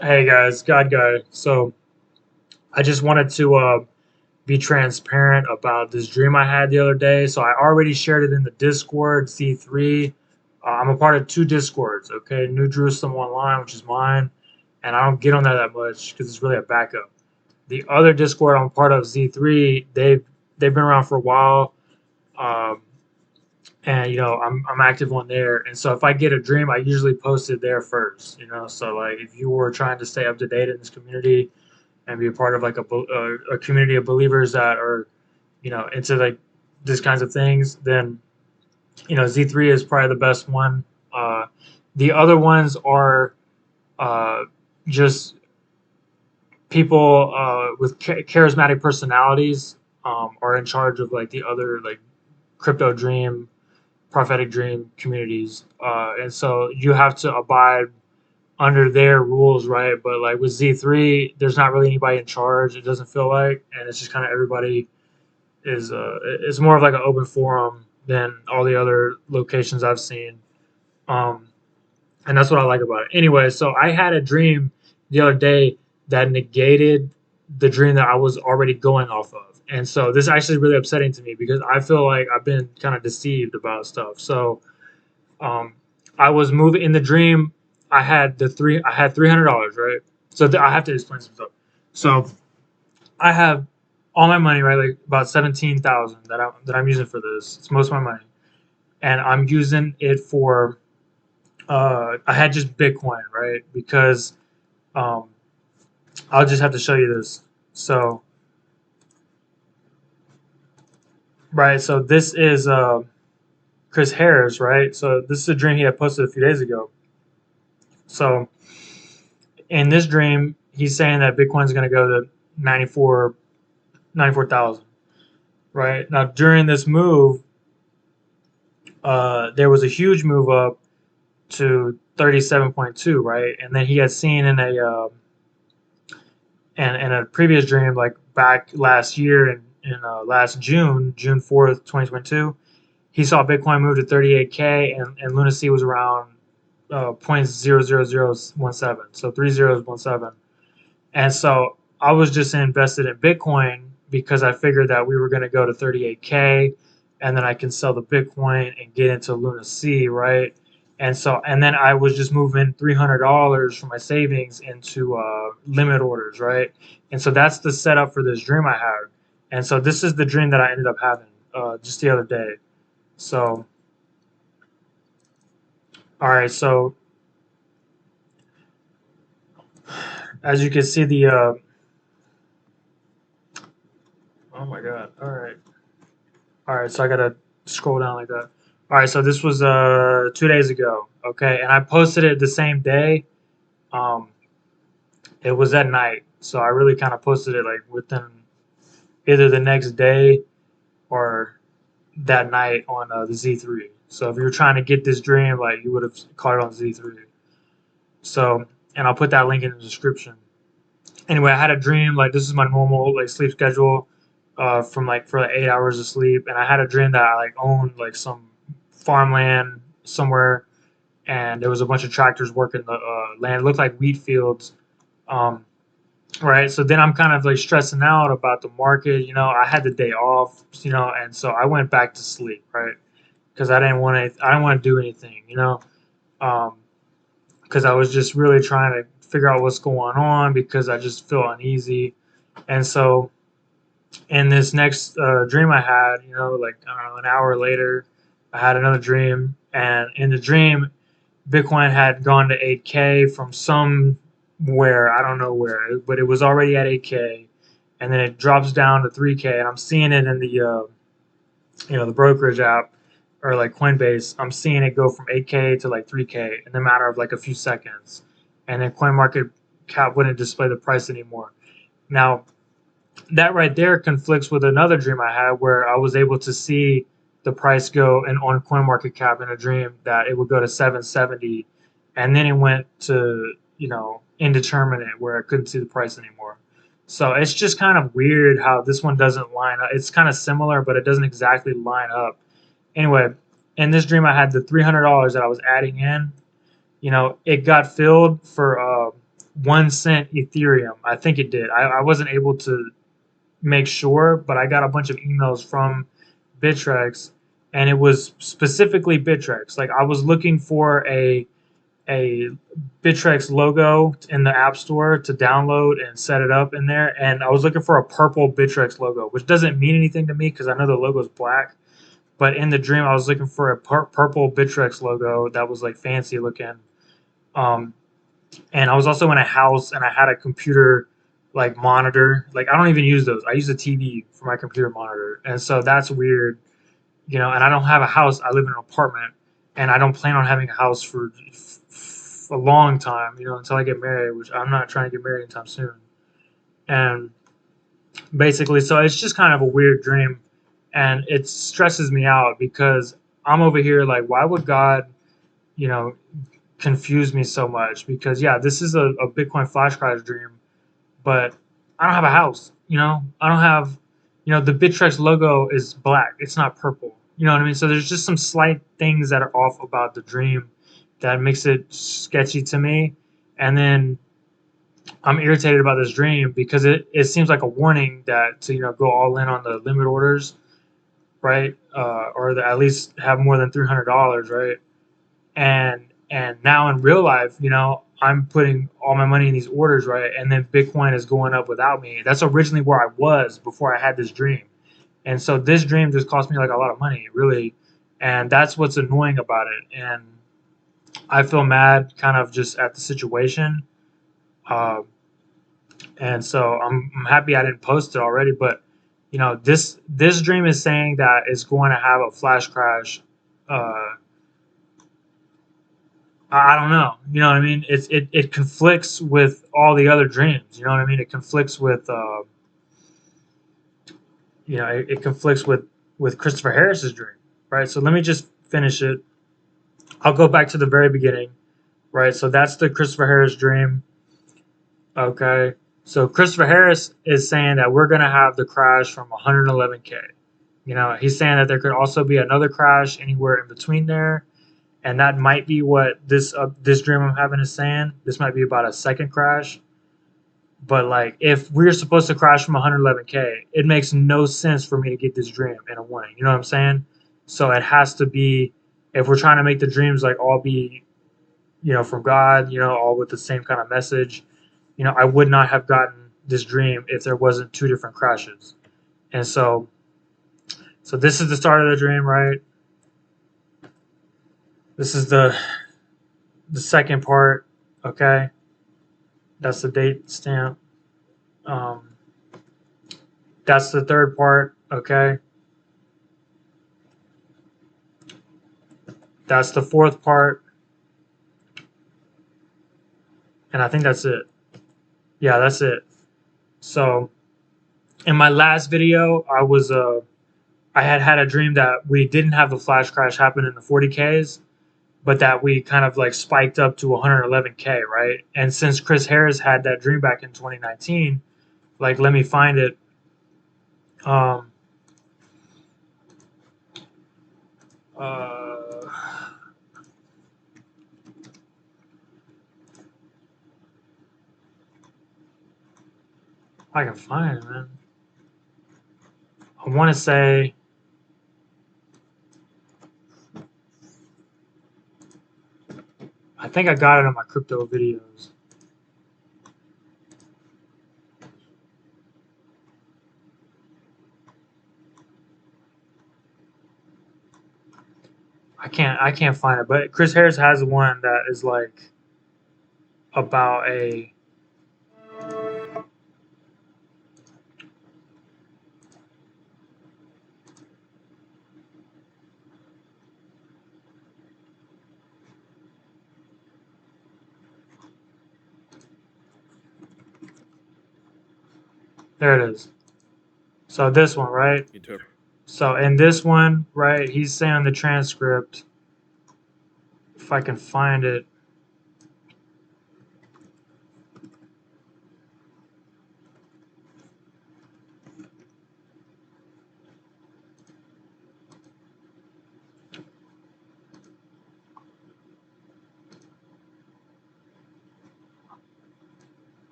Hey guys, God guy. So I just wanted to be transparent about this dream I had the other day. So I already shared it in the Discord C3. I'm a part of two Discords. Okay, New Jerusalem Online, which is mine, and I don't get on there that much because it's really a backup. The other Discord I'm part of Z3. They've been around for a while. Um, and I'm active on there, and so if I get a dream I usually post it there first, so like if you were trying to stay up to date in this community and be a part of like a community of believers that are into like these kinds of things, then Z3 is probably the best one. uh, the other ones are uh, just people with charismatic personalities, are in charge of like the other like crypto dream, prophetic dream communities, and so you have to abide under their rules, right? But like with Z3, there's not really anybody in charge. It doesn't feel like, and it's just kind of everybody is. It's more of like an open forum than all the other locations I've seen, um, and that's what I like about it. Anyway, so I had a dream the other day that negated the dream that I was already going off of, and so this is actually really upsetting to me because I feel like I've been kind of deceived about stuff. So um, I was moving in the dream. I had $300, right? So I have to explain some stuff. So I have all my money, right? Like about 17,000 that I'm using for this. It's most of my money, and I'm using it for. I had just Bitcoin, right? Because um, I'll just have to show you this. So right, so this is Chris Harris, right? So this is a dream he had posted a few days ago. So in this dream, he's saying that Bitcoin's going to go to 94,000, right? Now, during this move, there was a huge move up to 37.2, right? And then he had seen in a previous dream, like back last year in last June 4th, 2022, he saw Bitcoin move to 38K, and Lunacy was around 0.00017, so 3017. And so I was just invested in Bitcoin because I figured that we were going to go to 38K, and then I can sell the Bitcoin and get into Luna C, right? And then I was just moving $300 from my savings into limit orders, right? And so that's the setup for this dream I had. And so this is the dream that I ended up having just the other day. So, all right. So as you can see, oh my God. All right, so I gotta scroll down like that. All right, so this was 2 days ago. Okay, and I posted it the same day. Um, it was at night, so I really kind of posted it like within either the next day or that night on the Z3. So if you were trying to get this dream, like you would have caught it on Z3. So, and I'll put that link in the description. Anyway, I had a dream. Like this is my normal like sleep schedule, from like for like 8 hours of sleep, and I had a dream that I like owned like some farmland somewhere, and there was a bunch of tractors working the land. It looked like wheat fields. Um, right. So then I'm kind of like stressing out about the market. I had the day off. And so I went back to sleep. Right. Because I didn't want to do anything. Um, because I was just really trying to figure out what's going on because I just feel uneasy. And so in this next dream I had, like I don't know, an hour later, I had another dream, and in the dream, Bitcoin had gone to 8K from somewhere, I don't know where, but it was already at 8K, and then it drops down to 3K, and I'm seeing it in the brokerage app or like Coinbase. I'm seeing it go from 8K to like 3K in the matter of like a few seconds, and then CoinMarketCap wouldn't display the price anymore. Now that right there conflicts with another dream I had where I was able to see the price go and on CoinMarketCap in a dream that it would go to 770, and then it went to indeterminate where I couldn't see the price anymore. So it's just kind of weird how this one doesn't line up. It's kind of similar, but it doesn't exactly line up. Anyway, in this dream I had the $300 that I was adding in. It got filled for 1 cent Ethereum. I think it did. I wasn't able to make sure, but I got a bunch of emails from Bittrex, and it was specifically Bittrex. Like I was looking for a Bittrex logo in the App Store to download and set it up in there, and I was looking for a purple Bittrex logo, which doesn't mean anything to me because I know the logo is black. But in the dream, I was looking for a purple Bittrex logo that was like fancy looking. Um, and I was also in a house and I had a computer like monitor. Like I don't even use those. I use a TV for my computer monitor. And so that's weird, you know, and I don't have a house. I live in an apartment and I don't plan on having a house for a long time, you know, until I get married, which I'm not trying to get married anytime soon. And basically, so it's just kind of a weird dream and it stresses me out because I'm over here like, why would God, you know, confuse me so much? Because yeah, this is a Bitcoin flash crash dream, but I don't have a house. You know, I don't have, you know, the Bittrex logo is black. It's not purple. You know what I mean? So there's just some slight things that are off about the dream that makes it sketchy to me. And then I'm irritated about this dream because it seems like a warning that to, you know, go all in on the limit orders, right? Or at least have more than $300, right? And now in real life, you know, I'm putting all my money in these orders, right? And then Bitcoin is going up without me. That's originally where I was before I had this dream. And so this dream just cost me like a lot of money, really. And that's what's annoying about it. And I feel mad kind of just at the situation. Uh, and so I'm happy I didn't post it already. But, you know, this dream is saying that it's going to have a flash crash. I don't know. You know what I mean? It conflicts with all the other dreams. You know what I mean? It conflicts with you know it conflicts with Christopher Harris's dream, right? So let me just finish it. I'll go back to the very beginning, right? So that's the Christopher Harris dream. Okay. So Christopher Harris is saying that we're gonna have the crash from 111K. You know, he's saying that there could also be another crash anywhere in between there, and that might be what this dream I'm having is saying. This might be about a second crash. But like, if we're supposed to crash from 111K, it makes no sense for me to get this dream in a warning. You know what I'm saying? So it has to be, if we're trying to make the dreams like all be, you know, from God, you know, all with the same kind of message. You know, I would not have gotten this dream if there wasn't two different crashes. And so this is the start of the dream, right? This is the second part. Okay, that's the date stamp. Um, that's the third part. Okay. That's the fourth part, and I think that's it. Yeah, that's it. So in my last video, I had a dream that we didn't have the flash crash happen in the 40Ks, but that we kind of like spiked up to 111K, right? And since Chris Harris had that dream back in 2019, like let me find it. Um, uh, I can find it, man. I want to say. I think I got it on my crypto videos. I can't find it, but Chris Harris has one that is like about a. There it is. So this one, right? So in this one, right, he's saying on the transcript, if I can find it.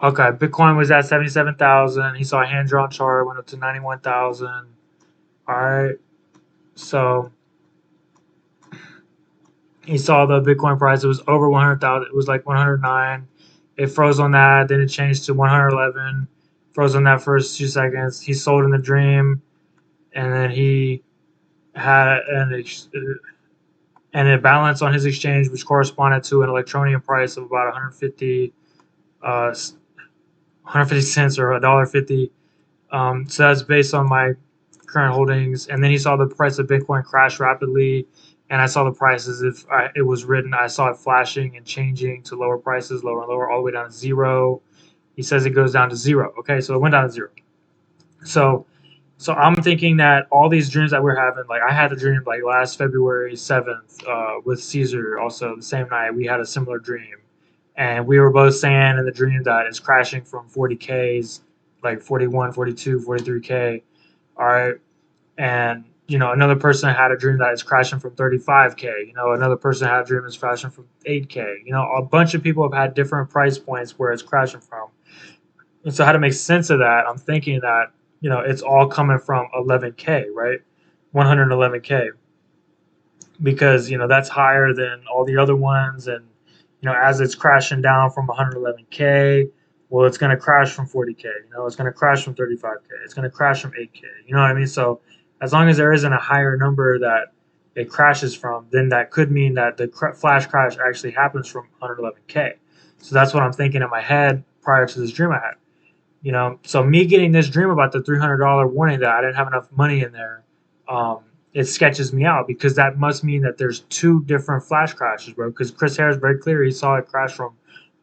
Okay, Bitcoin was at 77,000. He saw a hand drawn chart, went up to 91,000. All right, so he saw the Bitcoin price. It was over 100,000. It was like 109. It froze on that. Then it changed to 111. Froze on that for a few seconds. He sold in the dream, and then he had and a balance on his exchange, which corresponded to an electronium price of about 150, 150 cents or $1.50. So that's based on my current holdings. And then he saw the price of Bitcoin crash rapidly, and I saw the prices. It was written, I saw it flashing and changing to lower prices, lower and lower, all the way down to zero. He says it goes down to zero. Okay, so it went down to zero. So so I'm thinking that all these dreams that we're having, like I had a dream like last February 7th with Caesar. Also the same night we had a similar dream, and we were both saying in the dream that it's crashing from 40Ks, like 41, 42, 43K. All right, and another person had a dream that it's crashing from 35K. Another person had a dream it's crashing from 8K. A bunch of people have had different price points where it's crashing from. And so how to make sense of that, I'm thinking that, it's all coming from 11K, right? 111K, because, that's higher than all the other ones. And, as it's crashing down from 111K, well, it's going to crash from 40K, it's going to crash from 35K, it's going to crash from 8K, you know what I mean? So as long as there isn't a higher number that it crashes from, then that could mean that the flash crash actually happens from 111K. So that's what I'm thinking in my head prior to this dream I had. So me getting this dream about the $300 warning that I didn't have enough money in there, um, it sketches me out, because that must mean that there's two different flash crashes, bro. Because Chris Harris very clear, he saw it crash from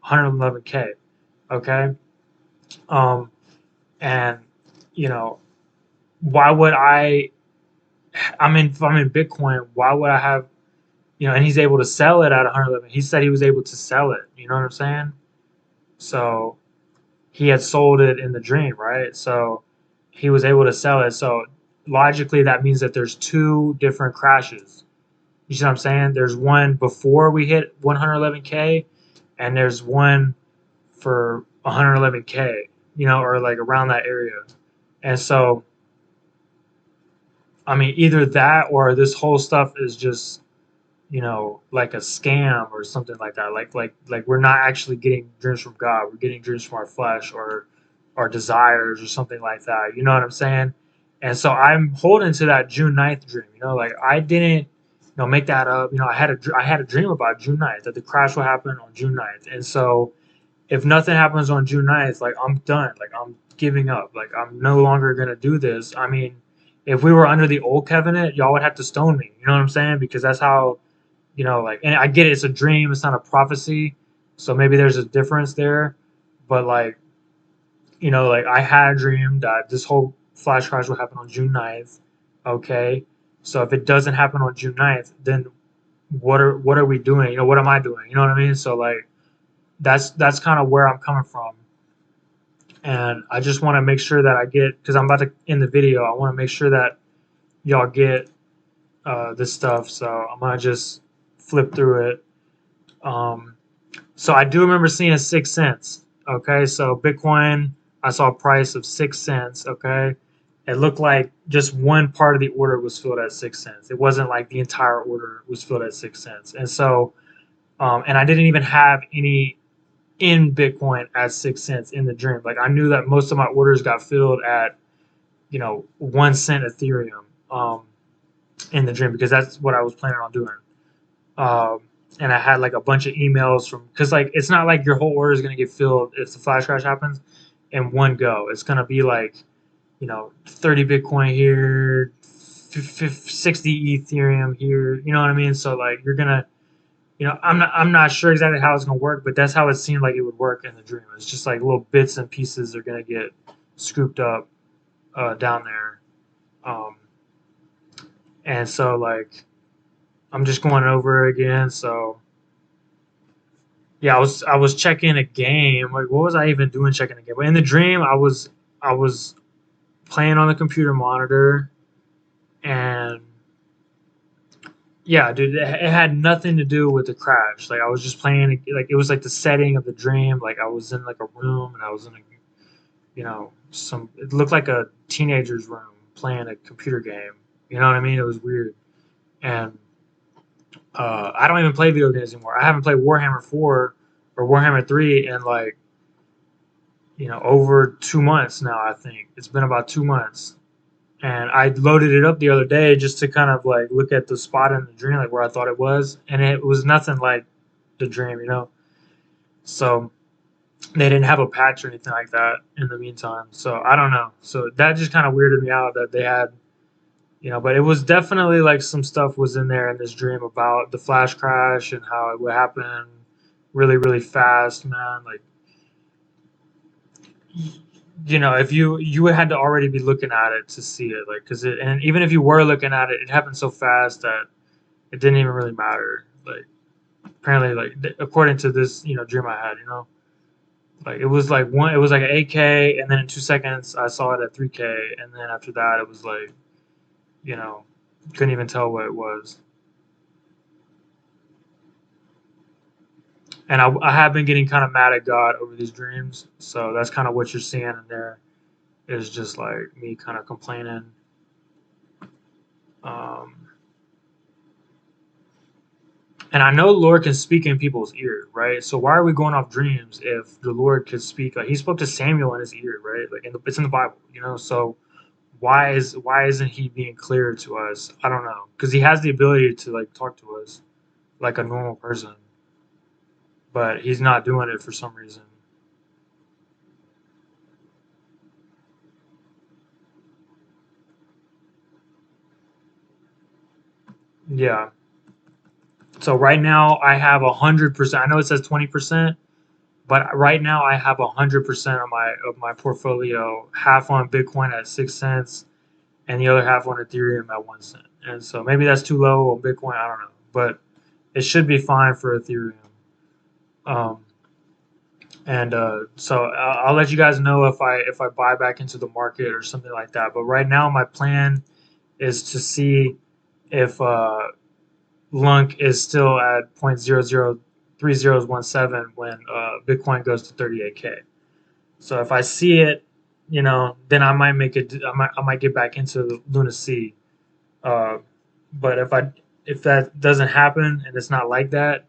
111K. Okay, um, and why would I? If I'm in Bitcoin, why would I have? And he's able to sell it at 111. He said he was able to sell it. You know what I'm saying? So he had sold it in the dream, right? So he was able to sell it. So logically, that means that there's two different crashes. You see what I'm saying? There's one before we hit 111K, and there's one for 111K, or like around that area. And so, either that or this whole stuff is just, like a scam or something like that. Like we're not actually getting dreams from God. We're getting dreams from our flesh or our desires or something like that. You know what I'm saying? And so I'm holding to that June 9th dream. Like I didn't, make that up. I had a dream about June 9th, that the crash will happen on June 9th. And so if nothing happens on June 9th, like I'm done. Like I'm giving up. Like I'm no longer gonna do this. If we were under the old covenant, y'all would have to stone me. You know what I'm saying? Because that's how, and I get it, it's a dream, it's not a prophecy, so maybe there's a difference there. But like, like I had a dream that this whole flash crash will happen on June 9th. Okay, so if it doesn't happen on June 9th, then what are we doing? What am I doing? You know what I mean? So like, that's kind of where I'm coming from, and I just want to make sure that I get, because I'm about to end the video, I want to make sure that y'all get this stuff. So I'm gonna just flip through it. So I do remember seeing 6 cents. Okay, so Bitcoin, I saw a price of 6 cents. Okay, it looked like just one part of the order was filled at 6 cents. It wasn't like the entire order was filled at 6 cents. And so, and I didn't even have any in Bitcoin at 6 cents in the dream. Like I knew that most of my orders got filled at 1 cent Ethereum in the dream, because that's what I was planning on doing. And I had like a bunch of emails from, because like it's not like your whole order is going to get filled if the flash crash happens in one go. It's going to be like 30 Bitcoin here, 60 Ethereum here. You know what I mean? So like you're gonna, I'm not sure exactly how it's gonna work, but that's how it seemed like it would work in the dream. It's just like little bits and pieces are gonna get scooped up down there, and so like I'm just going over it again. So yeah, I was checking a game. Like what was I even doing checking a game? But in the dream, I was playing on the computer monitor, and Yeah, dude, it had nothing to do with the crash. Like I was just playing, like it was like the setting of the dream. Like I was in like a room and I was in a, some. It looked like a teenager's room playing a computer game. You know what I mean? It was weird, and I don't even play video games anymore. I haven't played Warhammer 4 or Warhammer 3 in like over 2 months now. I think it's been about 2 months, and I loaded it up the other day just to kind of like look at the spot in the dream, like where I thought it was, and it was nothing like the dream. So they didn't have a patch or anything like that in the meantime. So I don't know. So that just kind of weirded me out that they had, but it was definitely like some stuff was in there in this dream about the flash crash and how it would happen really, really fast, man. Like, if you had to already be looking at it to see it, like, and even if you were looking at it, it happened so fast that it didn't even really matter. Like, apparently, like according to this, dream I had, like it was like an 8K, and then in 2 seconds I saw it at 3K, and then after that it was like, you know, couldn't even tell what it was. And I have been getting kind of mad at God over these dreams, so that's kind of what you're seeing in there is just like me kind of complaining. Um, and I know the Lord can speak in people's ear, right? So why are we going off dreams if the Lord could speak? Like He spoke to Samuel in his ear, right? Like it's in the Bible. So why isn't He being clear to us? I don't know, because He has the ability to like talk to us like a normal person, but He's not doing it for some reason. Yeah. So right now I have 100%. I know it says 20%, but right now I have 100% of my portfolio, half on Bitcoin at 6 cents, and the other half on Ethereum at 1 cent. And so maybe that's too low on Bitcoin. I don't know, but it should be fine for Ethereum. Um, and so I'll let you guys know if I buy back into the market or something like that. But right now my plan is to see if Lunk is still at 0.003017 when Bitcoin goes to 38K. So if I see it, then I might make it. I might get back into Luna C. Uh, but if that doesn't happen and it's not like that,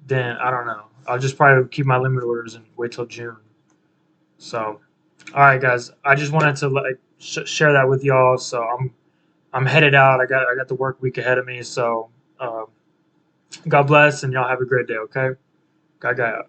then I don't know. I'll just probably keep my limit orders and wait till June. So, all right, guys. I just wanted to like share that with y'all. So I'm headed out. I got the work week ahead of me. So God bless, and y'all have a great day. Okay. Gaga.